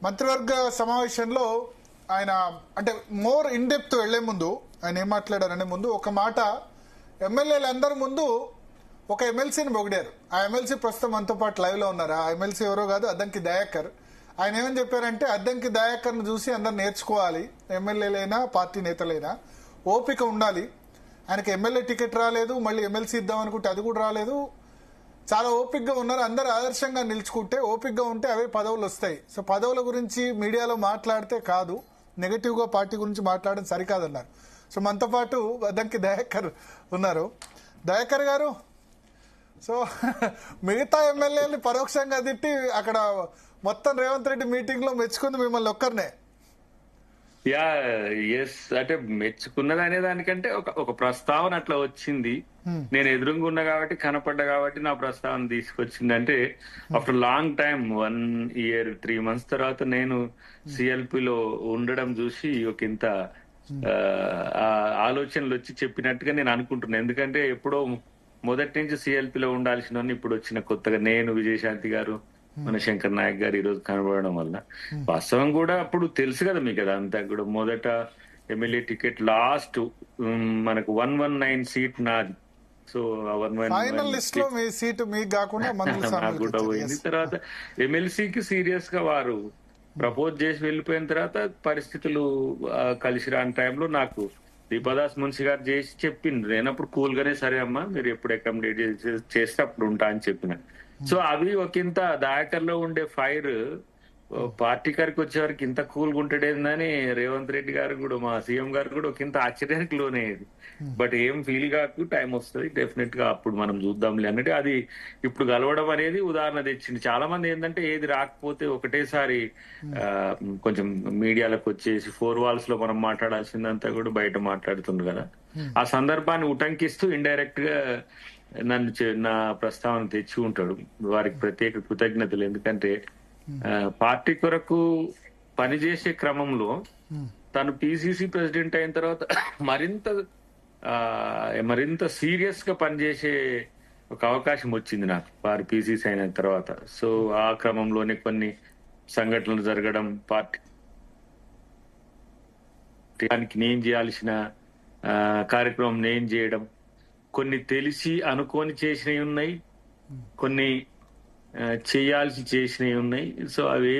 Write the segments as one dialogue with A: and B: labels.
A: మంత్రివర్గ సమావేశంలో ఆయన అంటే మోర్ ఇన్ డెప్త్ వెళ్లే ముందు ఆయన ఏం మాట్లాడారనే ముందు ఒక మాట ఎమ్మెల్యేలు అందరి ముందు ఒక ఎమ్మెల్సీని పొగిడారు. ఆ ఎమ్మెల్సీ ప్రస్తుతం మనతో పాటు లైవ్ లో ఉన్నారు. ఆ ఎమ్మెల్సీ ఎవరో కాదు, అద్దంకి దయాకర్. ఆయన ఏమని చెప్పారంటే అద్దంకి దయాకర్ను చూసి అందరు నేర్చుకోవాలి, ఎమ్మెల్యేలైనా పార్టీ నేతలైనా ఓపిక ఉండాలి. ఆయనకి ఎమ్మెల్యే టికెట్ రాలేదు, మళ్ళీ ఎమ్మెల్సీ ఇద్దాం అనుకుంటే అది కూడా రాలేదు. చాలా ఓపిక్గా ఉన్నారు. అందరు ఆదర్శంగా నిలుచుకుంటే ఓపిక్గా ఉంటే అవే పదవులు వస్తాయి. సో పదవుల గురించి మీడియాలో మాట్లాడితే కాదు, నెగటివ్ గా పార్టీ గురించి మాట్లాడడం సరికాదన్నారు. సో మనతో పాటు అద్దంకి దయాకర్ ఉన్నారు. దయాకర్ గారు, సో మిగతా ఎమ్మెల్యేని పరోక్షంగా తిట్టి అక్కడ మొత్తం రేవంత్ రెడ్డి మీటింగ్ లో మెచ్చుకుంది మిమ్మల్ని ఒక్కరినే.
B: యా ఎస్, అంటే మెచ్చుకున్నది అనే దానికంటే ఒక ప్రస్తావన అట్లా వచ్చింది. నేను ఎదురుగా ఉన్నా కాబట్టి కనపడ్డా కాబట్టి నా ప్రస్తావన తీసుకొచ్చింది. అంటే after long time 1 year 3 months తర్వాత నేను సిఎల్పిలో ఉండడం చూసి ఒక ఇంత ఆలోచనలు వచ్చి చెప్పినట్టుగా నేను అనుకుంటున్నాను. ఎందుకంటే ఎప్పుడో మొదటి నుంచి సిఎల్పిలో ఉండాల్సిన ఇప్పుడు వచ్చిన కొత్తగా నేను, విజయశాంతి గారు, మన శంకర్ నాయక్ గారు ఈ రోజు కనబడడం వల్ల వాస్తవం కూడా అప్పుడు తెలుసు కదా మీకు, కదా అంతా కూడా మొదట ఎమ్మెల్యే టికెట్ లాస్ట్ మనకు 119 సీట్ నాది. సో
A: ఫైనల్ లిస్ట్ లో మీ సీటు మీకు కాకుండా
B: నాకు కూడా పోయింది. తర్వాత ఎమ్మెల్సీకి సీరియస్ గా వారు ప్రపోజ్ చేసి వెళ్ళిపోయిన తర్వాత పరిస్థితులు కలిసి రాని టైంలో నాకు దీపదాస్ మున్షి గారు చేసి చెప్పింది. నేను అప్పుడు కూల్ గానే సరే అమ్మా మీరు ఎప్పుడు అకామిడేట్ చేస్తే అప్పుడు ఉంటా అని చెప్పిన. సో అవి ఒకంత దయాకర్ లో ఉండే ఫైర్ పార్టీ గారికి వచ్చేవారికి ఇంత కూల్గా ఉంటాడేందని రేవంత్ రెడ్డి గారు కూడా, మా సీఎం గారు కూడా ఒకంత ఆశ్చర్యానికి లోనేది. బట్ ఏం ఫీల్ కాకు, టైం వస్తుంది డెఫినెట్ గా, అప్పుడు మనం చూద్దాంలే అన్నట్టు అది ఇప్పుడు కలవడం అనేది ఉదాహరణ తెచ్చింది. చాలా మంది ఏంటంటే ఏది రాకపోతే ఒకటేసారి కొంచెం మీడియాలకు వచ్చేసి 4 walls లో మనం మాట్లాడాల్సిందంతా కూడా బయట మాట్లాడుతుంది కదా. ఆ సందర్భాన్ని ఉటంకిస్తూ ఇండైరెక్ట్ గా నన్ను నా ప్రస్తావన తెచ్చి ఉంటాడు. వారికి ప్రత్యేక కృతజ్ఞతలు. ఎందుకంటే పార్టీ కొరకు పనిచేసే క్రమంలో తను పిసిసి ప్రెసిడెంట్ అయిన తర్వాత మరింత సీరియస్ గా పనిచేసే ఒక అవకాశం వచ్చింది నాకు వారు పిసిసి అయిన తర్వాత. సో ఆ క్రమంలోనే కొన్ని సంఘటనలు జరగడం, పార్టీ నేను చేయాల్సిన కార్యక్రమం నేను చేయడం, కొన్ని తెలిసి అనుకోని చేసినవి ఉన్నాయి, కొన్ని చేయాల్సి చేసినవి ఉన్నాయి. సో అవి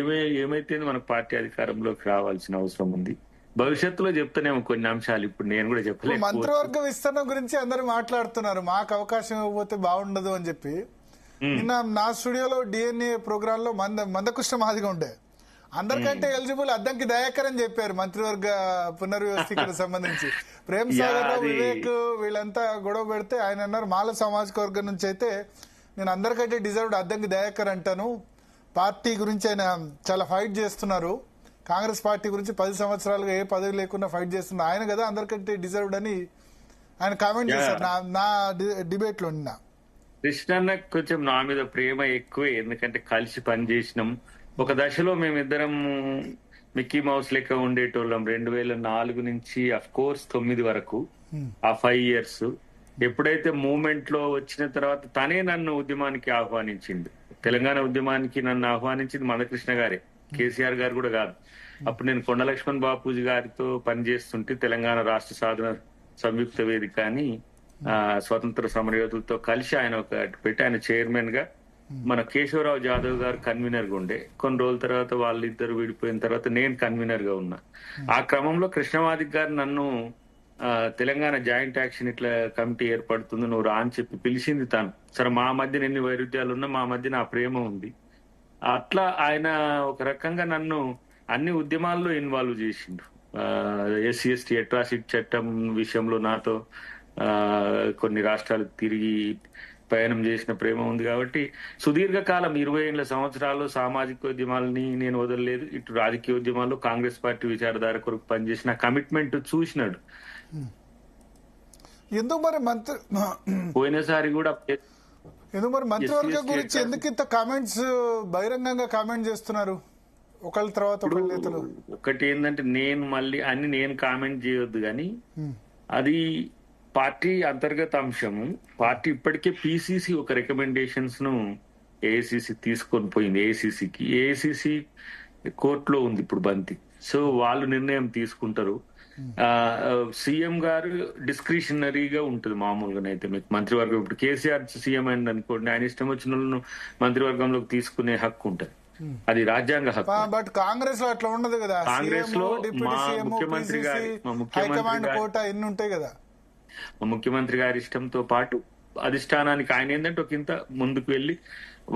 B: ఏమైతే మనకు పార్టీ అధికారంలోకి రావాల్సిన అవసరం ఉంది. భవిష్యత్తులో చెప్తానేమో కొన్ని అంశాలు, ఇప్పుడు నేను కూడా చెప్పలేదు.
A: మంత్రివర్గ విస్తరణ గురించి అందరూ మాట్లాడుతున్నారు, మాకు అవకాశం ఇవ్వకపోతే బాగుండదు అని చెప్పి. నిన్న నా స్టూడియోలో డిఎన్ఏ ప్రోగ్రామ్ లో మందకృష్ణ మాదిగా ఉండే, అందరికంటే ఎలిజిబుల్ అద్దంకి దయాకర్ అని చెప్పారు మంత్రివర్గ పునర్వ్యవస్థీకరణ సంబంధించి. ప్రేమ్ సాగర్ రావు, వివేక్ వీళ్ళంతా గొడవ పెడితే ఆయన అన్నారు మాల సామాజిక వర్గం నుంచి అయితే నేను అందరికంటే డిజర్వ్డ్ అద్దంకి దయాకర్ అంటాను. పార్టీ గురించి ఆయన చాలా ఫైట్ చేస్తున్నారు, కాంగ్రెస్ పార్టీ గురించి 10 సంవత్సరాలుగా ఏ పదవి లేకుండా ఫైట్ చేస్తున్నారు ఆయన కదా అందరికంటే డిజర్వ్డ్ అని ఆయన కామెంట్ చేశారు నా డిబేట్ లో. నిన్న
B: కృష్ణన్న కొంచెం నా మీద ప్రేమ ఎక్కువే, ఎందుకంటే కలిసి పనిచేసినాం. ఒక దశలో మేమిద్దరం మిక్కీ మౌస్ లెక్క ఉండేటోళ్ళం 2004 నుంచి అఫ్ కోర్స్ 9 వరకు. ఆ 5 years ఎప్పుడైతే మూవ్మెంట్ లో వచ్చిన తర్వాత తనే నన్ను ఉద్యమానికి ఆహ్వానించింది. తెలంగాణ ఉద్యమానికి నన్ను ఆహ్వానించింది మందకృష్ణ గారే, కేసీఆర్ గారు కూడా కాదు. అప్పుడు నేను కొండ లక్ష్మణ్ బాపూజీ గారితో పనిచేస్తుంటే తెలంగాణ రాష్ట్ర సాధన సంయుక్త వేదిక అని స్వతంత్ర సమరయోధులతో కలిసి ఆయన ఒకటి పెట్టి ఆయన చైర్మన్ గా, మన కేశవరావు జాదవ్ గారు కన్వీనర్ గా ఉండే. కొన్ని రోజుల తర్వాత వాళ్ళిద్దరు విడిపోయిన తర్వాత నేను కన్వీనర్ గా ఉన్నా. ఆ క్రమంలో కృష్ణవాదిక్ గారు నన్ను తెలంగాణ జాయింట్ యాక్షన్ ఇట్లా కమిటీ ఏర్పడుతుంది నువ్వు రా అని చెప్పి పిలిచింది తను. సరే మా మధ్యన ఎన్ని వైరుధ్యాలు ఉన్నా మా మధ్య నా ప్రేమ ఉంది. అట్లా ఆయన ఒక రకంగా నన్ను అన్ని ఉద్యమాల్లో ఇన్వాల్వ్ చేసిండు. ఎస్సీ ఎస్టీ అట్రాసిటీ చట్టం విషయంలో నాతో కొన్ని రాష్ట్రాలకు తిరిగి పయనం చేసిన ప్రేమ ఉంది. కాబట్టి సుదీర్ఘకాలం 20 సంవత్సరాలు సామాజిక ఉద్యమాలని నేను వదలలేదు. ఇటు రాజకీయ ఉద్యమాల్లో కాంగ్రెస్ పార్టీ విచారధార కొరకు పనిచేసిన కమిట్మెంట్ చూసినాడు.
A: ఎందుకు మరి
B: పోయినసారి కూడా
A: ఎందుకు మరి మంత్రివర్గం గురించి ఎందుకు ఇంత కామెంట్స్ బహిరంగంగా కామెంట్ చేస్తున్నారు ఒకళ్ళ తర్వాత ఒకళ్ళ నేతలు?
B: ఒకటి ఏంటంటే నేను కామెంట్ చేయొద్దు కానీ అది పార్టీ అంతర్గత అంశము. పార్టీ ఇప్పటికే పిసిసి ఒక రికమెండేషన్స్ ను ఏఐసిసి తీసుకొని పోయింది ఏఐసిసికి. ఏఐసిసి కోర్టులో ఉంది ఇప్పుడు బంతి. సో వాళ్ళు నిర్ణయం తీసుకుంటారు. సీఎం గారు డిస్క్రిషనరీగా ఉంటుంది మామూలుగానైతే. మీకు మంత్రివర్గం ఇప్పుడు కేసీఆర్ సీఎం అయింది అనుకోండి, ఆయన ఇష్టం వచ్చిన వాళ్ళను మంత్రివర్గంలోకి తీసుకునే హక్కు ఉంటుంది, అది రాజ్యాంగ హక్కు.
A: బట్ కాంగ్రెస్ లో అట్లా ఉండదు కదా.
B: కాంగ్రెస్ లో మా ముఖ్యమంత్రి
A: కోట ఎన్ని ఉంటాయి కదా.
B: మా ముఖ్యమంత్రి గారి ఇష్టంతో పాటు అధిష్టానానికి ఆయన ఏంటంటే ఒక ఇంత ముందుకు వెళ్లి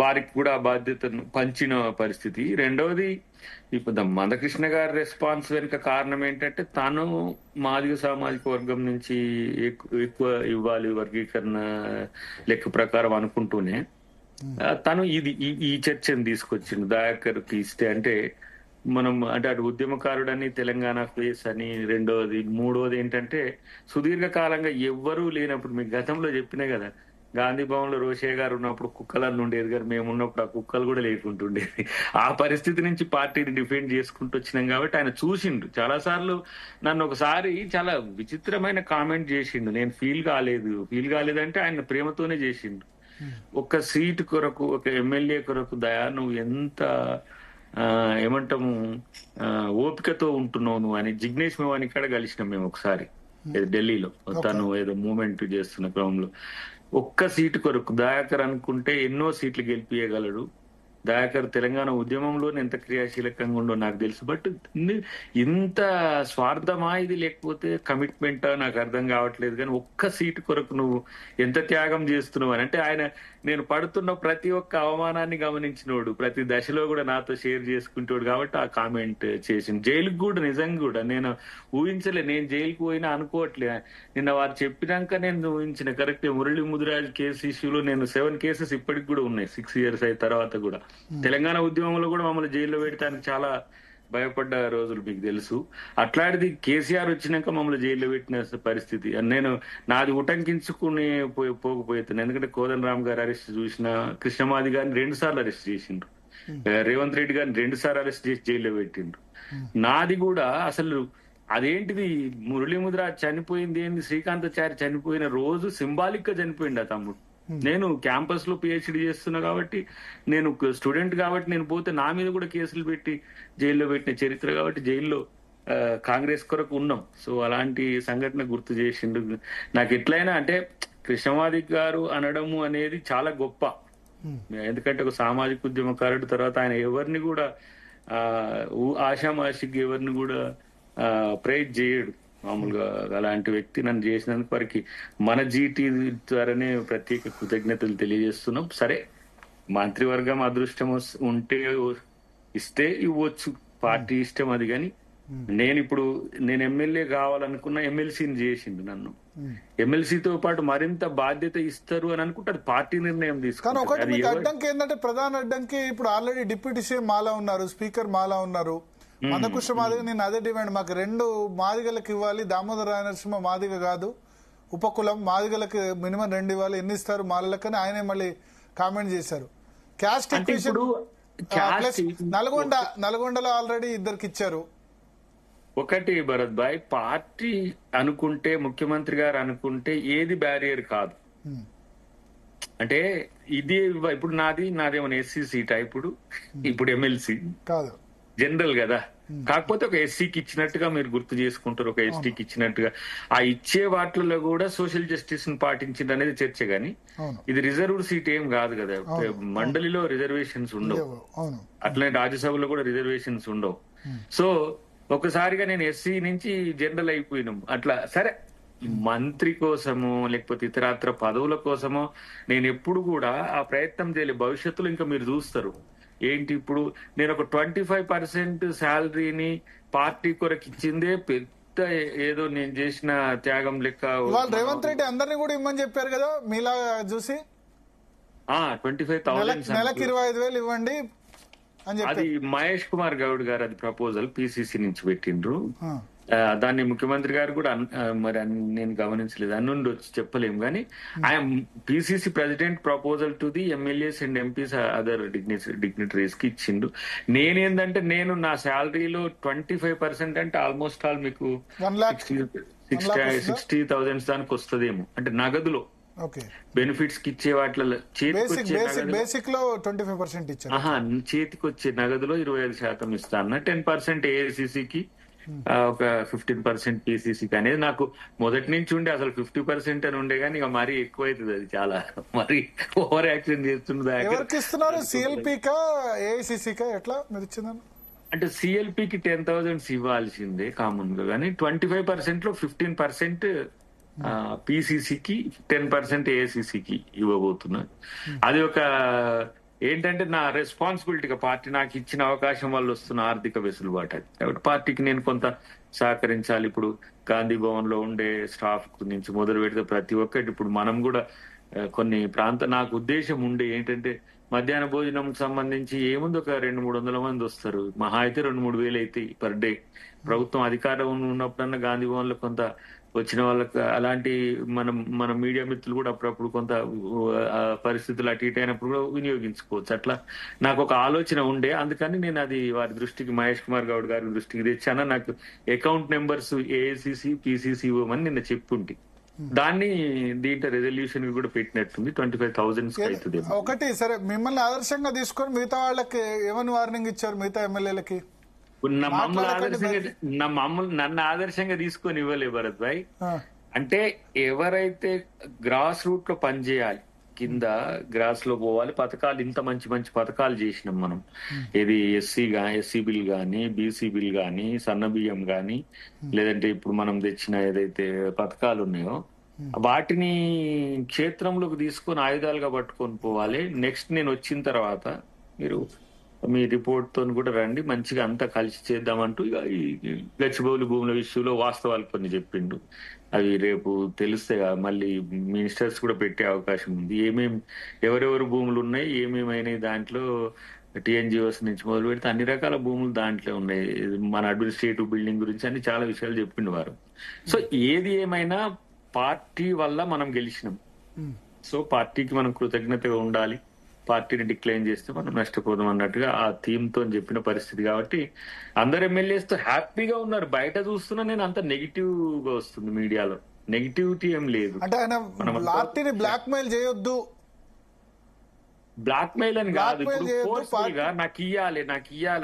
B: వారికి కూడా ఆ బాధ్యతను పంచిన పరిస్థితి. రెండవది ఇప్పుడు మందకృష్ణ గారి రెస్పాన్స్ వెనుక కారణం ఏంటంటే తాను మాదిగ సామాజిక వర్గం నుంచి ఎక్కువ ఇవ్వాలి వర్గీకరణ లెక్క ప్రకారం అనుకుంటూనే తను ఈ చర్చను తీసుకొచ్చిండు. దయాకర్కి ఇస్తే అంటే మనం అంటే అటు ఉద్యమకారుడని తెలంగాణ ఫేస్ అని, రెండవది మూడవది ఏంటంటే సుదీర్ఘకాలంగా ఎవ్వరూ లేనప్పుడు, మీకు గతంలో చెప్పినా కదా, గాంధీ భవన్ లో రోషయ్య గారు ఉన్నప్పుడు కుక్కలన్నీ ఉండేది కానీ మేము ఉన్నప్పుడు ఆ కుక్కలు కూడా లేకుంటుండేది. ఆ పరిస్థితి నుంచి పార్టీని డిఫెండ్ చేసుకుంటూ వచ్చినాం కాబట్టి ఆయన చూసిండు చాలా సార్లు. నన్ను ఒకసారి చాలా విచిత్రమైన కామెంట్ చేసిండు, నేను ఫీల్ కాలేదంటే ఆయన ప్రేమతోనే చేసిండు. ఒక సీటు కొరకు, ఒక ఎమ్మెల్యే కొరకు దయా నువ్వు ఎంత ఏమంటాము ఓపికతో ఉంటున్నావు నువ్వు అని జిగ్నేష్ మేవాని ఇక్కడ కలిసినాం మేము ఒకసారి ఢిల్లీలో. తను ఏదో మూవ్మెంట్ చేస్తున్న క్రమంలో ఒక్క సీటు కొరకు దయాకర్ అనుకుంటే ఎన్నో సీట్లు గెలిపియగలడు. దయాకర్ తెలంగాణ ఉద్యమంలో ఎంత క్రియాశీలకంగా ఉండో నాకు తెలుసు. బట్ ఇంత స్వార్థమా ఇది లేకపోతే కమిట్మెంటా నాకు అర్థం కావట్లేదు. కానీ ఒక్క సీటు కొరకు నువ్వు ఎంత త్యాగం చేస్తున్నావు అని అంటే ఆయన నేను పడుతున్న ప్రతి ఒక్క అవమానాన్ని గమనించినోడు, ప్రతి దశలో కూడా నాతో షేర్ చేసుకుంటాడు కాబట్టి ఆ కామెంట్ చేసింది. జైలుకు కూడా నిజంగా కూడా నేను ఊహించలే, నేను జైలుకు పోయినా అనుకోవట్లే. నిన్న వారు చెప్పినాక నేను ఊహించిన కరెక్ట్. మురళీ ముదిరాజ్ కేసు ఇష్యూలో నేను 7 కేసెస్ ఇప్పటికి కూడా ఉన్నాయి 6 years అయిన తర్వాత కూడా. తెలంగాణ ఉద్యమంలో కూడా మమ్మల్ని జైల్లో పెడతానికి చాలా భయపడ్డ రోజులు మీకు తెలుసు. అట్లాంటిది కేసీఆర్ వచ్చినాక మమ్మల్ని జైల్లో పెట్టిన పరిస్థితి. నేను నాది ఉటంకించుకుని పోకపోతున్నాను. ఎందుకంటే కోదండరామ్ గారు అరెస్ట్ చూసిన, కృష్ణమాది గారిని 2 సార్లు అరెస్ట్ చేసిండ్రు, రేవంత్ రెడ్డి గారిని 2 సార్లు అరెస్ట్ చేసి జైల్లో పెట్టిండ్రు. నాది కూడా అసలు అదేంటిది మురళీ ముదిరాజ్ చనిపోయింది ఏంది, శ్రీకాంతాచారి చనిపోయిన రోజు సింబాలిక్ గా చనిపోయింది ఆ తమ్ముడు. నేను క్యాంపస్ లో పిహెచ్డి చేస్తున్నా కాబట్టి, నేను స్టూడెంట్ కాబట్టి నేను పోతే నా మీద కూడా కేసులు పెట్టి జైల్లో పెట్టిన చరిత్ర కాబట్టి జైల్లో కాంగ్రెస్ కొరకు ఉన్నాం. సో అలాంటి సంఘటన గుర్తు చేసిండు. నాకు ఎట్లయినా అంటే కృష్ణమాది గారు అనడము అనేది చాలా గొప్ప. ఎందుకంటే ఒక సామాజిక ఉద్యమకారుడు, తర్వాత ఆయన ఎవరిని కూడా ఆషామాషికి ఎవరిని కూడా ప్రైజ్ చేయడు మామూలుగా. అలాంటి వ్యక్తి నన్ను చేసినందుకు వారికి మన జీటీ ద్వారానే ప్రత్యేక కృతజ్ఞతలు తెలియజేస్తున్నాం. సరే, మంత్రివర్గం అదృష్టం ఉంటే ఇస్తే ఇవ్వచ్చు, పార్టీ ఇష్టం అది. కానీ నేను ఎమ్మెల్యే కావాలనుకున్న ఎమ్మెల్సీని చేసిండు నన్ను. ఎమ్మెల్సీతో పాటు మరింత బాధ్యత ఇస్తారు అని అనుకుంటే అది పార్టీ నిర్ణయం తీసుకుంటారు.
A: ఒకటి మీకు అడ్డంకి ఏంటంటే, ప్రధాన అడ్డంకి ఇప్పుడు ఆల్రెడీ డిప్యూటీ సీఎం మాలా ఉన్నారు, స్పీకర్ మాలా ఉన్నారు. మందకృష్ణ మాదిగ నేను అదే డిమాండ్, మాకు 2 మాదిగలకు ఇవ్వాలి, దామోదర రాయనరసింహ మాదిగ కాదు ఉపకులం, మాదిగలకు మినిమం 2 ఇవ్వాలి, ఎన్ని ఇస్తారు మాలలకని ఆయనే మళ్ళీ కామెంట్ చేశారు. క్యాస్ట్ ప్లస్ నల్గొండలో ఆల్రెడీ 2కి ఇచ్చారు.
B: ఒకటి భరత్ భాయ్, పార్టీ అనుకుంటే, ముఖ్యమంత్రి గారు అనుకుంటే ఏది బ్యారియర్ కాదు. అంటే ఇది ఇప్పుడు నాదేమన్నా ఎస్సీ సీటా ఇప్పుడు ఎమ్మెల్సీ కాదు, జనరల్ కదా. కాకపోతే ఒక ఎస్సీకి ఇచ్చినట్టుగా మీరు గుర్తు చేసుకుంటారు, ఒక ఎస్టీకి ఇచ్చినట్టుగా. ఆ ఇచ్చే వాటిలో కూడా సోషల్ జస్టిస్ ని పాటించింది అనేది చర్చ. గానీ ఇది రిజర్వ్డ్ సీట్ ఏం కాదు కదా. మండలిలో రిజర్వేషన్స్ ఉండవు, అట్లనే రాజ్యసభలో కూడా రిజర్వేషన్స్ ఉండవు. సో ఒకసారిగా నేను ఎస్సీ నుంచి జనరల్ అయిపోయినాం అట్లా. సరే, మంత్రి కోసమో లేకపోతే ఇతరత్ర పదవుల కోసమో నేను ఎప్పుడు కూడా ఆ ప్రయత్నం చేయలేదు. భవిష్యత్తులో ఇంకా మీరు చూస్తారు ఏంటి, ఇప్పుడు నేను ఒక 25% శాలరీని పార్టీ కొరకు ఇచ్చిందే పెద్ద ఏదో నేను చేసిన త్యాగం లెక్క.
A: రేవంత్ రెడ్డి అందరినీ కూడా ఇమ్మని చెప్పారు కదా మీలా చూసి.
B: 25,000
A: నెలకు 25,000 ఇవ్వండి అని
B: అది మహేష్ కుమార్ గౌడ్ గారు అది ప్రపోజల్ పిసిసి నుంచి పెట్టిండ్రు. దాన్ని ముఖ్యమంత్రి గారు కూడా మరి నేను గమనించలేదు, అన్నుండి వచ్చి చెప్పలేము. కానీ ఆయన PCC president proposal to the MLAs and MPs other dignitaries కి ఇచ్చిండు. నేనేందంటే నేను నా శాలరీలో 25% అంటే ఆల్మోస్ట్ ఆల్ మీకు
A: 60,000
B: దానికి వస్తుందేమో, అంటే నగదులో
A: ఓకే.
B: బెనిఫిట్స్ కి ఇచ్చే వాటిలో
A: బేసిక్ లో 25% ఇచ్చారు.
B: చేతికి వచ్చే నగదులో 25% ఇస్తా అన్న, 10% ఏఐసిసికి, ఒక 15% పిసిసికి అనేది నాకు మొదటి నుంచి ఉండే. అసలు 50% అని ఉండే కానీ ఇక మరీ ఎక్కువ అవుతుంది, అది చాలా మరి ఓవర్ యాక్షన్ చేస్తుంది.
A: ఎవరికి ఇస్తున్నారు? సిఎల్పికా ఏఐసిసికా ఎట్లా మీరు ఇచ్చిందని?
B: అంటే సిఎల్పికి 10,000 ఇవ్వాల్సిందే కామన్ గా, కానీ 25% లో 15% పిసిసికి, 10% ఏఐసిసికి ఇవ్వబోతున్నారు. అది ఒక ఏంటంటే నా రెస్పాన్సిబిలిటీగా, పార్టీ నాకు ఇచ్చిన అవకాశం వల్ల వస్తున్న ఆర్థిక వెసులుబాటు అది. కాబట్టి పార్టీకి నేను కొంత సహకరించాలి. ఇప్పుడు గాంధీ భవన్ లో ఉండే స్టాఫ్ నుంచి మొదలు పెడితే ప్రతి ఒక్కటి, ఇప్పుడు మనం కూడా కొన్ని నాకు ఉద్దేశం ఉండే ఏంటంటే, మధ్యాహ్న భోజనం సంబంధించి ఏముంది, ఒక 200-300 మంది వస్తారు, మహా అయితే 2-3 వేలు అవుతాయి పర్ డే. ప్రభుత్వం అధికారం ఉన్నప్పుడన్నా గాంధీ భవన్ లో కొంత వచ్చిన వాళ్ళకి, అలాంటి మన మీడియా మిత్రులు కూడా అప్పుడప్పుడు కొంత పరిస్థితులు అటు ఇటు అయినప్పుడు కూడా వినియోగించుకోవచ్చు. అట్లా నాకు ఒక ఆలోచన ఉండే, అందుకని నేను అది వారి దృష్టికి, మహేష్ కుమార్ గౌడ్ గారి దృష్టికి తెచ్చాను. నాకు అకౌంట్ నెంబర్స్ ఏఐసిసి, పిసిసి ఇవ్వమని నిన్న చెప్పుంటే, దాన్ని దీంట్లో రెజల్యూషన్ కూడా పెట్టినట్టుంది. 25,000 అవుతుంది.
A: ఒకటి సరే, మిమ్మల్ని ఆదర్శంగా తీసుకొని మిగతా వాళ్ళకి ఏమని వార్నింగ్ ఇచ్చారు మిగతా ఎమ్మెల్యేలకి?
B: నన్ను ఆదర్శంగా తీసుకొని ఇవ్వలే భరత్ భాయ్. అంటే ఎవరైతే గ్రాస్ రూట్ లో పనిచేయాలి, కింద గ్రాస్ లో పోవాలి, పథకాలు ఇంత మంచి మంచి పథకాలు చేసినాం మనం. ఇది ఎస్సీ బిల్ గాని, బీసీ బిల్ గాని, సన్న బియ్యం గాని, లేదంటే ఇప్పుడు మనం తెచ్చిన ఏదైతే పథకాలు ఉన్నాయో వాటిని క్షేత్రంలోకి తీసుకొని ఆయుధాలుగా పట్టుకొని పోవాలి. నెక్స్ట్ నేను వచ్చిన తర్వాత మీరు మీ రిపోర్ట్ తో కూడా రండి, మంచిగా అంతా కలిసి చేద్దామంటూ ఇక ఈ గచ్చిబౌలి భూముల విషయంలో వాస్తవాలు కొన్ని చెప్పిండు. అవి రేపు తెలిస్తే మళ్ళీ మినిస్టర్స్ కూడా పెట్టే అవకాశం ఉంది. ఎవరెవరు భూములు ఉన్నాయి, ఏమేమైనాయి, దాంట్లో టిఎన్జిఓస్ నుంచి మొదలు పెడితే అన్ని రకాల భూములు దాంట్లో ఉన్నాయి. మన అడ్మినిస్ట్రేటివ్ బిల్డింగ్ గురించి అన్ని చాలా విషయాలు చెప్పిండు వారు. సో ఏది ఏమైనా పార్టీ వల్ల మనం గెలిచినాం. సో పార్టీకి మనం కృతజ్ఞతగా ఉండాలి. పార్టీని డిక్లైన్ చేస్తే మనం నష్టపోదాం అన్నట్టుగా ఆ థీమ్ తో చెప్పిన పరిస్థితి. కాబట్టి అందరు ఎమ్మెల్యేస్ తో హ్యాపీగా ఉన్నారు. బయట చూస్తున్నా నేను అంత నెగిటివ్ గా వస్తుంది మీడియాలో, నెగిటివిటీ ఏం లేదు.
A: అంటే ఆయన పార్టీని బ్లాక్ మెయిల్ చేయొద్దు,
B: బ్లాక్ మెయిల్ అని కాదు, ఫోర్స్ఫుల్ గా నాకు ఇయ్యాలి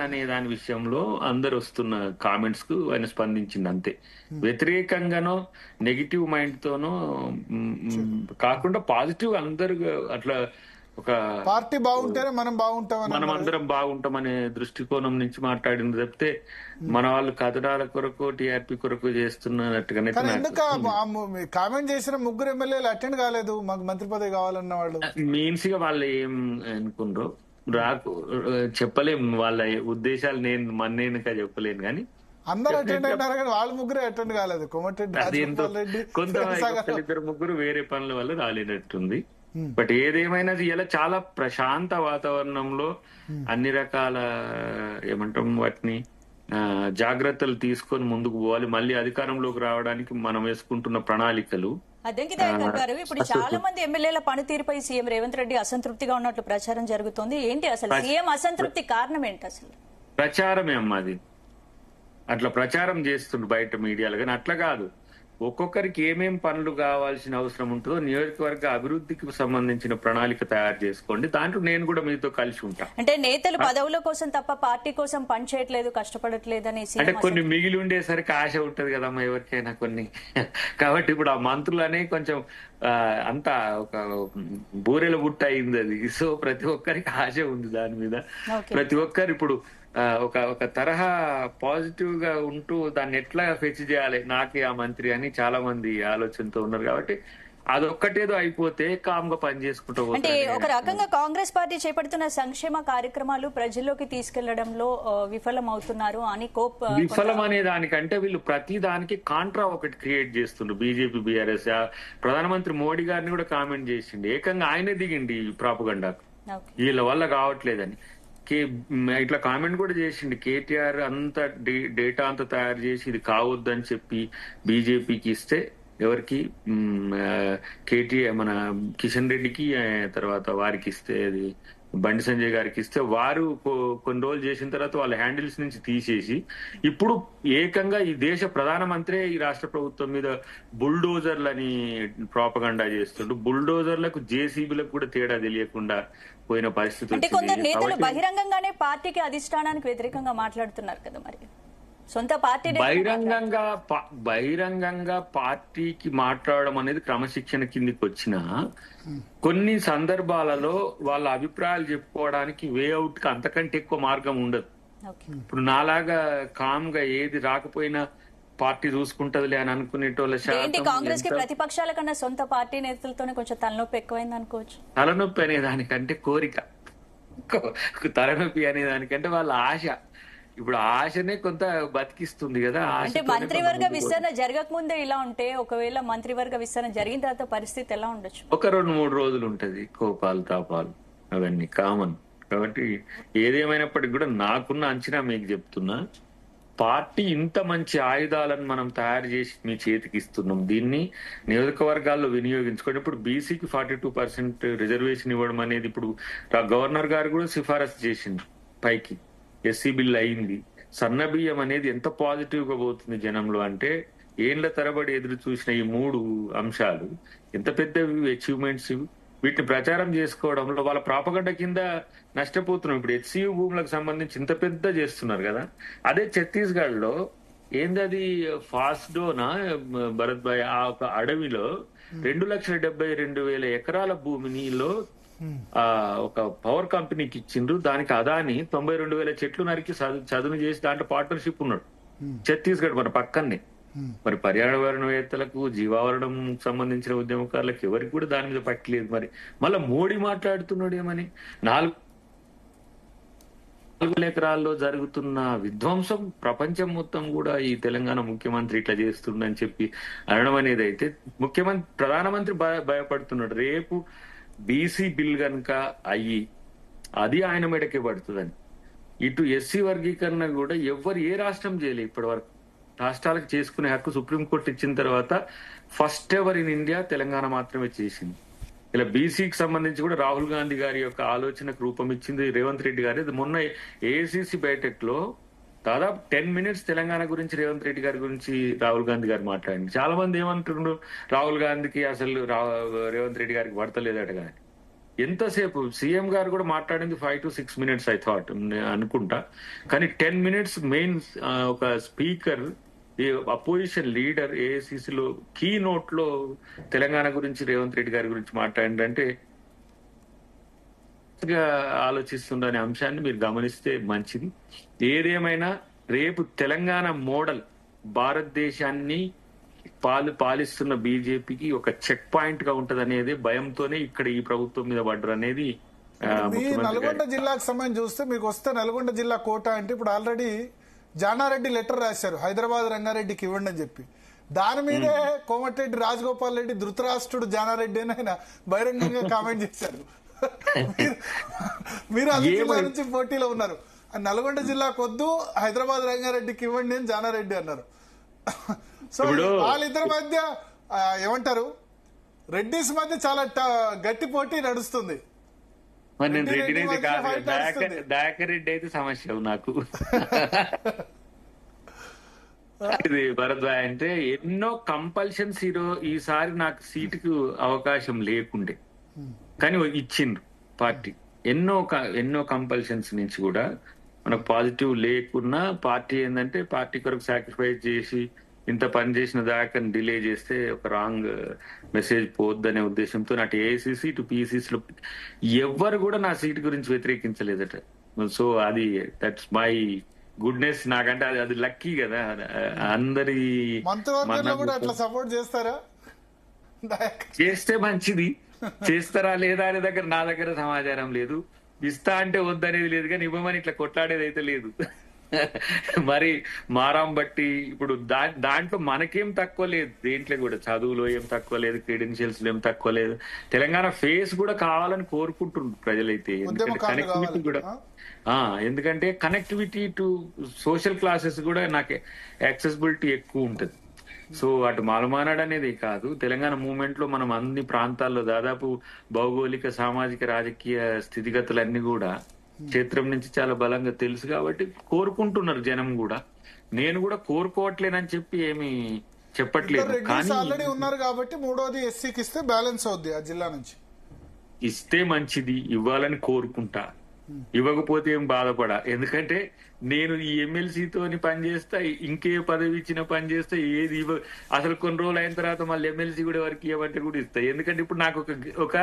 B: అనే దాని విషయంలో అందరు వస్తున్న కామెంట్స్ కు ఆయన స్పందించింది అంతే. వ్యతిరేకంగానో నెగిటివ్ మైండ్ తోనో కాకుండా పాజిటివ్ అందరు అట్లా ఒక
A: పార్టీ బాగుంటేనే మనం
B: అందరం బాగుంటామనే దృష్టికోణం నుంచి మాట్లాడింది తప్పితే మన వాళ్ళు కథనాల కొరకు, టీఆర్పీ కొరకు చేస్తున్నట్టుగానే.
A: కామెంట్ చేసిన 3 ఎమ్మెల్యేలు అటెండ్ కాలేదు, మాకు మంత్రి పదవి కావాలన్న వాళ్ళు.
B: మీన్స్ గా వాళ్ళు ఏం అనుకుండ్రో చెప్పలేము, వాళ్ళ ఉద్దేశాలు నేను చెప్పలేను. కానీ
A: అందరూ అటెండ్ అయినారు కానీ వాళ్ళు 3 అటెండ్ కాలేదు.
B: కొమటిరెడ్డి కొంత 2-3 వేరే పనుల వల్ల రాలేనట్టుంది. బట్ ఏదేమైనా ఇలా చాలా ప్రశాంత వాతావరణంలో అన్ని రకాల ఏమంటాం వాటిని జాగ్రత్తలు తీసుకొని ముందుకు పోవాలి. మళ్ళీ అధికారంలోకి రావడానికి మనం వేసుకుంటున్న ప్రణాళికలు.
C: అద్దంకి దయాకర్ గారు, ఇప్పుడు చాలా మంది ఎమ్మెల్యేల పనితీరుపై సీఎం రేవంత్ రెడ్డి అసంతృప్తిగా ఉన్నట్లు ప్రచారం జరుగుతోంది. ఏంటి అసలు సీఎం అసంతృప్తి కారణం ఏంటి? అసలు
B: ప్రచారమే అమ్మా, అది అట్లా ప్రచారం చేస్తుండ్రు బయట మీడియాలో. కానీ అట్లా కాదు, ఒక్కొక్కరికి ఏమేం పనులు కావాల్సిన అవసరం ఉంటుందో నియోజకవర్గ అభివృద్ధికి సంబంధించిన ప్రణాళిక తయారు చేసుకోండి. దాంట్లో నేను కూడా మీతో కలిసి ఉంటా.
C: అంటే నేతలు పదవుల కోసం తప్ప పార్టీ కోసం పనిచేయట్లేదు, కష్టపడట్లేదు అని
B: అంటే కొన్ని మిగిలి ఉండేసరికి ఆశ ఉంటది కదమ్మా ఎవరికైనా కొన్ని. కాబట్టి ఇప్పుడు ఆ మంత్రులనే కొంచెం అంతా ఒక బూరెల బుట్ట అయింది అది. సో ప్రతి ఒక్కరికి ఆశ ఉంది దాని మీద. ప్రతి ఒక్కరు ఇప్పుడు ఒక తరహా పాజిటివ్ గా ఉంటూ దాన్ని ఎట్లా ఫెచ్ చేయాలి నాకే ఆ మంత్రి అని చాలా మంది ఆలోచనతో ఉన్నారు. కాబట్టి అదొక్కటేదో అయిపోతే కామ్ గా పని చేసుకుంటూ
C: అంటే ఒక రకంగా కాంగ్రెస్ పార్టీ చేపడుతున్న సంక్షేమ కార్యక్రమాలు ప్రజల్లోకి తీసుకెళ్లడంలో విఫలం అవుతున్నారు అని
B: విఫలం అనే దానికంటే వీళ్ళు ప్రతి దానికి కాంట్రా ఒకటి క్రియేట్ చేస్తుండ్రు. BJP, BRS. ప్రధానమంత్రి మోడీ గారిని కూడా కామెంట్ చేసిండు, ఏకంగా ఆయనే దిగిండి ప్రాపగండాకు, వీళ్ళ వల్ల కావట్లేదని. ఇట్లా కామెంట్ కూడా చేసిండు. కేటీఆర్ అంతా డేటా అంతా తయారు చేసి ఇది కావద్దని చెప్పి బీజేపీకి ఇస్తే, ఎవరికి కేటీఆర్ మన కిషన్ రెడ్డికి తర్వాత వారికి ఇస్తే, అది బండి సంజయ్ గారికి ఇస్తే వారు కొన్ని రోజులు చేసిన తర్వాత వాళ్ళ హ్యాండిల్స్ నుంచి తీసేసి ఇప్పుడు ఏకంగా ఈ దేశ ప్రధానమంత్రి ఈ రాష్ట్ర ప్రభుత్వం మీద బుల్డోజర్లని ప్రాపగండా చేస్తుండ్రు. బుల్డోజర్లకు జేసీబీలకు కూడా తేడా తెలియకుండా పోయిన పరిస్థితి
C: అంటే కొందరు
B: వచ్చింది.
C: నేతలు
B: కాబట్టి
C: బహిరంగంగానే పార్టీకి అధిష్టానానికి వ్యతిరేకంగా మాట్లాడుతున్నారు కదా, మరి సొంత పార్టీ
B: బహిరంగంగా పార్టీకి మాట్లాడడం అనేది క్రమశిక్షణ కిందికి వచ్చిన కొన్ని సందర్భాలలో వాళ్ళ అభిప్రాయాలు చెప్పుకోవడానికి వేఅవుట్ కి అంతకంటే ఎక్కువ మార్గం ఉండదు. ఇప్పుడు నాలాగా కామ్ గా ఏది రాకపోయినా పార్టీ చూసుకుంటదిలే అని అనుకునేటోళ్ళ
C: ఏంటి కాంగ్రెస్ కి ప్రతిపక్షాల కన్నా సొంత పార్టీ నేతలతోనే కొంచెం తలనొప్పి ఎక్కువైంది అనుకోవచ్చు.
B: తలనొప్పి అనే దానికంటే కోరిక, తలనొప్పి అనే దానికంటే వాళ్ళ ఆశ. ఇప్పుడు ఆశనే కొంత బతికిస్తుంది కదా.
C: అంటే మంత్రివర్గ విస్తరణ జరగక ముందే ఇలా ఉంటే ఒకవేళ మంత్రివర్గ విస్తరణ జరిగిన తర్వాత పరిస్థితి ఎలా ఉండొచ్చు?
B: ఒక 2-3 రోజులు ఉంటది కోపాలు తాపాలు, అవన్నీ కామన్. కాబట్టి ఏదేమైనప్పటికీ కూడా నాకున్న అంచనా మీకు చెప్తున్నా, పార్టీ ఇంత మంచి ఆయుధాలను మనం తయారు చేసి మీ చేతికి ఇస్తున్నాం, దీన్ని నియోజకవర్గాల్లో వినియోగించుకోండి. ఇప్పుడు బీసీకి 42% రిజర్వేషన్ ఇవ్వడం అనేది ఇప్పుడు గవర్నర్ గారు కూడా సిఫారసు చేసింది పైకి. ఎస్సీ బిల్ అయింది. సన్న బియ్యం అనేది ఎంత పాజిటివ్ గా పోతుంది జనంలో అంటే, ఏళ్ల తరబడి ఎదురు చూసిన ఈ 3 అంశాలు ఎంత పెద్ద అచీవ్మెంట్స్. వీటిని ప్రచారం చేసుకోవడంలో వాళ్ళ ప్రాపగండ కింద నష్టపోతున్నాం. ఇప్పుడు హెచ్సియు భూములకు సంబంధించి ఇంత పెద్ద చేస్తున్నారు కదా. అదే ఛత్తీస్గఢ్ లో ఏందది ఫాస్డోనా భరత్ భాయ్, ఆ ఒక అడవిలో 2,72,000 ఎకరాల భూమినిలో ఒక పవర్ కంపెనీకి ఇచ్చిండ్రు. దానికి అదాని 92,000 చెట్లు నరికి చదును చేసి దాంట్లో పార్ట్నర్షిప్ ఉన్నాడు. ఛత్తీస్గఢ్ మన పక్కనే. మరి పర్యావరణవేత్తలకు, జీవావరణం సంబంధించిన ఉద్యమకారులకు ఎవరికి కూడా దాని మీద పట్టలేదు. మరి మళ్ళా మోడీ మాట్లాడుతున్నాడు ఏమని, 4 ఎకరాల్లో జరుగుతున్న విధ్వంసం ప్రపంచం మొత్తం కూడా ఈ తెలంగాణ ముఖ్యమంత్రి ఇట్లా చేస్తుండని చెప్పి అనడం అనేది అయితే ప్రధానమంత్రి భయపడుతున్నాడు. రేపు బీసీ బిల్ కనుక అయ్యి అది ఆయన మెడకే పడుతుందని. ఇటు ఎస్సీ వర్గీకరణ కూడా ఏ రాష్ట్రం చేయలేదు ఇప్పటి వరకు. రాష్ట్రాలకు చేసుకునే హక్కు సుప్రీంకోర్టు ఇచ్చిన తర్వాత first ever in India Telangana మాత్రమే చేసింది. ఇలా బీసీకి సంబంధించి కూడా రాహుల్ గాంధీ గారి యొక్క ఆలోచనకు రూపం ఇచ్చింది రేవంత్ రెడ్డి గారు. మొన్న ఏఐసిసి బైఠక్ లో దాదాపు 10 minutes తెలంగాణ గురించి రేవంత్ రెడ్డి గారి గురించి రాహుల్ గాంధీ గారు మాట్లాడింది. చాలా మంది ఏమంటున్నారు, రాహుల్ గాంధీకి అసలు రేవంత్ రెడ్డి గారికి పడతలేదట. కానీ ఎంతసేపు సీఎం గారు కూడా మాట్లాడింది 5 to 6 minutes ఐ థాట్ అనుకుంటా. కానీ 10 minutes మెయిన్ ఒక స్పీకర్, అపోజిషన్ లీడర్ ఏఐసిసిలో కీ నోట్ లో తెలంగాణ గురించి రేవంత్ రెడ్డి గారి గురించి మాట్లాడిందంటే ఆలోచిస్తుందనే అంశాన్ని మీరు గమనిస్తే మంచిది. ఏదేమైనా రేపు తెలంగాణ మోడల్ భారతదేశాన్ని పాలిస్తున్న బీజేపీకి ఒక చెక్ పాయింట్ గా ఉంటది అనేది భయంతోనే ఇక్కడ ఈ ప్రభుత్వం మీద పడ్డరు అనేది.
A: నల్గొండ జిల్లాకు సంబంధించి చూస్తే మీకు వస్తే నల్గొండ జిల్లా కోట అంటే ఇప్పుడు ఆల్రెడీ జానారెడ్డి లెటర్ రాశారు హైదరాబాద్ రంగారెడ్డికి ఇవ్వండి అని చెప్పి. దాని మీదే కోమటిరెడ్డి రాజగోపాల్ రెడ్డి ధృతరాష్ట్రుడు జానారెడ్డి అని ఆయన బహిరంగంగా కామెంట్ చేశారు. మీరు అన్ని జిల్లా నుంచి పోటీలో ఉన్నారు, నల్గొండ జిల్లాకు వద్దు హైదరాబాద్ రంగారెడ్డికి ఇవ్వండి అని జానారెడ్డి అన్నారు. సో వాళ్ళిద్దరి మధ్య ఏమంటారు, రెడ్డిస్ మధ్య చాలా గట్టి పోటీ నడుస్తుంది.
B: మరి నేను రెడ్డి అయితే కాదు, దయాకర్ రెడ్డి అయితే సమస్య నాకు. ఇది భరద్వాజ్ అంటే ఎన్నో కంపల్షన్స్ ఈసారి నాకు సీటుకు అవకాశం లేకుండే, కానీ ఇచ్చిండ్రు పార్టీ. ఎన్నో కంపల్షన్స్ నుంచి కూడా మనకు పాజిటివ్ లేకున్నా పార్టీ ఏంటంటే పార్టీ కొరకు సాక్రిఫైస్ చేసి ఇంత పని చేసిన దాకా డిలే చేస్తే ఒక రాంగ్ మెసేజ్ పోద్దనే ఉద్దేశంతో అటు ఏఐసిసి ఇటు పిసిసిలో ఎవ్వరు కూడా నా సీట్ గురించి వ్యతిరేకించలేదట. సో అది దట్స్ మై గుడ్నెస్. నాకంటే అది లక్కీ కదా. అందరి
A: సపోర్ట్ చేస్తారా,
B: చేస్తే మంచిది, చేస్తారా లేదా అనే నా దగ్గర సమాచారం లేదు. ఇస్తా అంటే వద్దనేది లేదు, కానీ ఇవ్వమని ఇట్లా కొట్లాడేది అయితే లేదు. మరి మారాం బట్టి ఇప్పుడు దాంట్లో మనకేం తక్కువ లేదు, దేంట్లో కూడా చదువులో ఏం తక్కువ లేదు, క్రెడెన్షియల్స్ లో ఏం తక్కువ లేదు. తెలంగాణ ఫేస్ కూడా కావాలని కోరుకుంటున్నారు ప్రజలైతే. ఎందుకంటే కనెక్టివిటీ కూడా ఎందుకంటే కనెక్టివిటీ టు సోషల్ క్లాసెస్ కూడా నాకు యాక్సెసిబిలిటీ ఎక్కువ ఉంటది. సో అటు మాలమానాడు అనేది కాదు, తెలంగాణ మూవ్మెంట్ లో మనం అన్ని ప్రాంతాల్లో దాదాపు భౌగోళిక సామాజిక రాజకీయ స్థితిగతులన్నీ కూడా క్షేత్రం నుంచి చాలా బలంగా తెలుసు కాబట్టి కోరుకుంటున్నారు జనం కూడా. నేను కూడా కోరుకోవట్లేనని చెప్పి ఏమి చెప్పట్లేదు,
A: రెడ్డిస్
B: కానీ
A: ఆల్రెడీ ఉన్నారు కాబట్టి మూడోది ఎస్సీకి ఇస్తే బ్యాలెన్స్ అవుద్ది ఆ జిల్లా నుంచి.
B: ఇస్తే మంచిది, ఇవ్వాలని కోరుకుంటా, ఇవ్వకపోతే ఏం బాధపడా. ఎందుకంటే నేను ఈ ఎమ్మెల్సీతోని పనిచేస్తా, ఇంకే పదవి ఇచ్చిన పని చేస్తా, ఏది అసలు కొన్ని రోజులు అయిన తర్వాత మళ్ళీ ఎమ్మెల్సీ కూడా వరకు ఇవ్వమంటే కూడా ఇస్తా. ఎందుకంటే ఇప్పుడు నాకు ఒక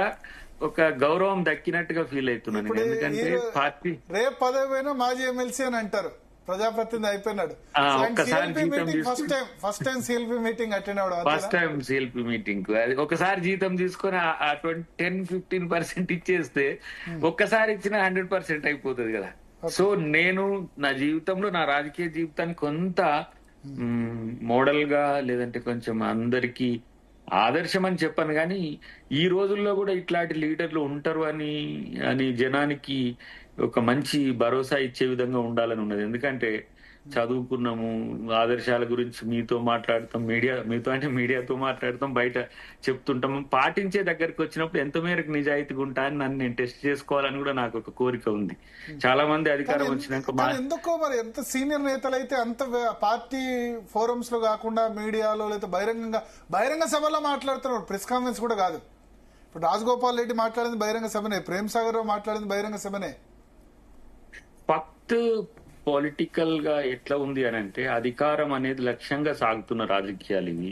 B: ఒక గౌరవం దక్కినట్టుగా ఫీల్ అవుతున్నాను.
A: ఇప్పుడు
B: ఎందుకంటే పార్టీ
A: రేపు పదవి అయినా మాజీ ఎమ్మెల్సీ అని అంటారు, ప్రజాప్రతినిధి అయిపోయినాడు.
B: ఒక్కసారి జీతం
A: first time CLP meeting attend అవడం,
B: ఫస్ట్ టైం సిఎల్పి మీటింగ్ అది ఒకసారి జీతం తీసుకొని 10-15% ఇచ్చేస్తే ఒక్కసారి ఇచ్చిన 100% అయిపోతుంది కదా. సో నేను నా జీవితంలో, నా రాజకీయ జీవితాన్ని కొంత మోడల్ గా లేదంటే కొంచెం అందరికి ఆదర్శం అని చెప్పాను, కానీ ఈ రోజుల్లో కూడా ఇట్లాంటి లీడర్లు ఉంటారు అని జనానికి ఒక మంచి భరోసా ఇచ్చే విధంగా ఉండాలని ఉన్నది. ఎందుకంటే చదువుకున్నాము, ఆదర్శాల గురించి మీతో మాట్లాడతాం, మీడియాతో మాట్లాడతాం, బయట చెప్తుంటాం, పాటించే దగ్గరికి వచ్చినప్పుడు ఎంత మేరకు నిజాయితీగా ఉంటా అని నన్ను నేను టెస్ట్ చేసుకోవాలని కూడా నాకు ఒక కోరిక ఉంది. చాలా మంది అధికారం వచ్చినాక
A: ఎందుకో మరి ఎంత సీనియర్ నేతలు అయితే అంత పార్టీ ఫోరమ్స్ లో కాకుండా మీడియాలో లేదా బహిరంగ సభలో మాట్లాడుతున్నారు, ప్రెస్ కాన్ఫరెన్స్ కూడా కాదు. ఇప్పుడు రాజగోపాల్ రెడ్డి మాట్లాడింది బహిరంగ సభనే, ప్రేమ్ సాగర్ రావు మాట్లాడింది బహిరంగ సభనే.
B: ఫక్త్ పొలిటికల్ గా ఎట్లా ఉంది అని అంటే అధికారం అనేది లక్ష్యంగా సాగుతున్న రాజకీయాలు ఇవి.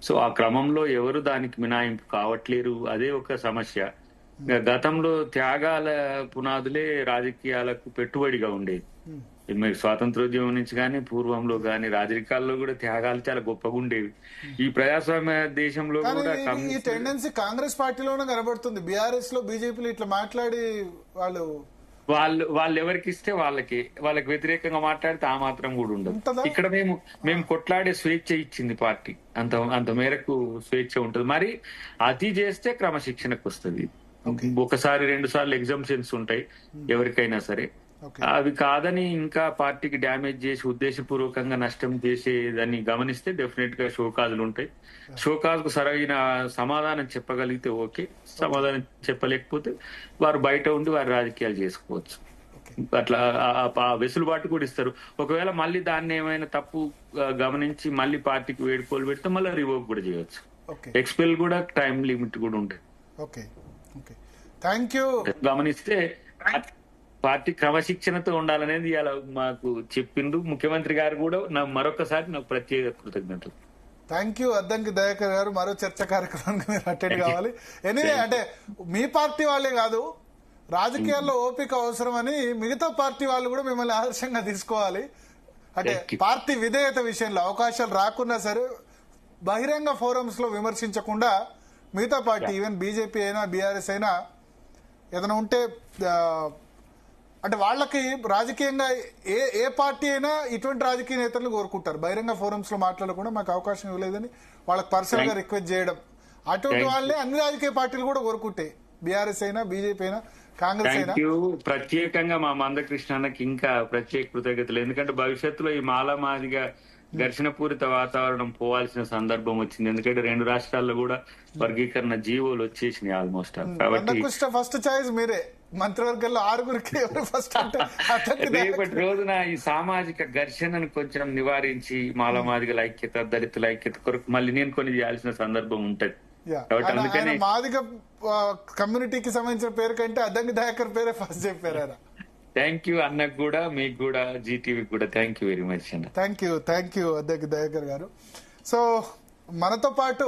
B: సో ఆ క్రమంలో ఎవరు దానికి మినాయింపు కావట్లేరు, అదే ఒక సమస్య. గతంలో త్యాగాల పునాదులే రాజకీయాలకు పెట్టుబడిగా ఉండేది. మీరు స్వాతంత్రోద్యమం నుంచి కానీ పూర్వంలో కానీ రాజకీయాల్లో కూడా త్యాగాలు చాలా గొప్పగా ఉండేవి. ఈ ప్రజాస్వామ్య దేశంలో కూడా
A: ఈ టెండెన్సీ కాంగ్రెస్ పార్టీలోనే కనబడుతుంది. బీఆర్ఎస్ లో బీజేపీలో ఇట్లా మాట్లాడి
B: వాళ్ళు ఎవరికి ఇస్తే వాళ్ళకి వ్యతిరేకంగా మాట్లాడితే ఆ మాత్రం కూడా ఉండదు. ఇక్కడ మేము కొట్లాడే స్వేచ్ఛ ఇచ్చింది పార్టీ, అంత మేరకు స్వేచ్ఛ ఉంటుంది. మరి అతి చేస్తే క్రమశిక్షణకు వస్తుంది. ఒకసారి 2 సార్లు ఎగ్జామ్షన్స్ ఉంటాయి ఎవరికైనా సరే. అవి కాదని ఇంకా పార్టీకి డ్యామేజ్ చేసి ఉద్దేశపూర్వకంగా నష్టం చేసేదాన్ని గమనిస్తే డెఫినెట్ గా షోకాజులు ఉంటాయి. షోకాజ్కు సరైన సమాధానం చెప్పగలిగితే ఓకే, సమాధానం చెప్పలేకపోతే వారు బయట ఉండి వారి రాజకీయాలు చేసుకోవచ్చు. అట్లా వెసులుబాటు కూడా ఇస్తారు. ఒకవేళ మళ్ళీ దాన్ని ఏమైనా తప్పు గమనించి మళ్ళీ పార్టీకి వేడుకోలు పెడితే మళ్ళీ రివోక్ కూడా చేయవచ్చు. ఎక్స్పెల్ కూడా టైం లిమిట్ కూడా ఉంటుంది. గమనిస్తే పార్టీ క్రమశిక్షణతో ఉండాలనేది ఇలా మాకు చెప్పిండు ముఖ్యమంత్రి గారు కూడా. మరొకసారి నాకు ప్రత్యేక కృతజ్ఞతలు.
A: థ్యాంక్ యూ అద్దంకి దయాకర్ గారు. మరో చర్చ కార్యక్రమానికి మీరు అటెండ్ కావాలి. ఎనీవే, అంటే మీ పార్టీ వాళ్ళే కాదు, రాజకీయాల్లో ఓపిక అవసరమని మిగతా పార్టీ వాళ్ళు కూడా మిమ్మల్ని ఆదర్శంగా తీసుకోవాలి. అంటే పార్టీ విధేయత విషయంలో అవకాశాలు రాకున్నా సరే బహిరంగ ఫోరమ్స్ లో విమర్శించకుండా మిగతా పార్టీ ఈవెన్ బీజేపీ అయినా బీఆర్ఎస్ అయినా ఏదైనా ఉంటే అంటే వాళ్ళకి రాజకీయంగా ఏ పార్టీ అయినా ఇటువంటి రాజకీయ నేతలను కోరుకుంటారు. బహిరంగ ఫోరమ్స్ లో మాట్లాడకుండా మాకు అవకాశం ఇవ్వలేదని వాళ్ళకి పర్సనల్ గా రిక్వెస్ట్ చేయడం, అటువంటి వాళ్ళే అన్ని రాజకీయ పార్టీలు కూడా కోరుకుంటాయి. బీఆర్ఎస్ అయినా బీజేపీ అయినా కాంగ్రెస్ అయినా.
B: ప్రత్యేకంగా మా మందకృష్ణకి ఇంకా ప్రత్యేక కృతజ్ఞతలు. ఎందుకంటే భవిష్యత్తులో ఈ మాలమాదిగా ఘర్షణపూరిత వాతావరణం పోవాల్సిన సందర్భం వచ్చింది. ఎందుకంటే 2 రాష్ట్రాల్లో కూడా వర్గీకరణ జీవోలు వచ్చేసినాయి ఆల్మోస్ట్. కాబట్టి
A: ఫస్ట్ చాయిస్ మీరే, మంత్రివర్గంలో 6గురికి ఎవరు ఫస్ట్ అంటే
B: రేపటి రోజున ఈ సామాజిక ఘర్షణను కొంచెం నివారించి మాలమాదిగల ఐక్యత, దళితుల ఐక్యత కొరకు మళ్ళీ నేను కొన్ని చేయాల్సిన సందర్భం ఉంటది. కాబట్టి అందుకని
A: మాదిగ కమ్యూనిటీకి సంబంధించిన పేరు కంటే అద్దంకి దయాకర్ పేరే ఫస్ట్ చెప్పారు.
B: థ్యాంక్ యూ అన్నకు కూడా, మీకు కూడా, జీటీవీకి కూడా థ్యాంక్ యూ వెరీ మచ్ అన్న.
A: థ్యాంక్ యూ అద్దంకి దయాకర్ గారు. సో మనతో పాటు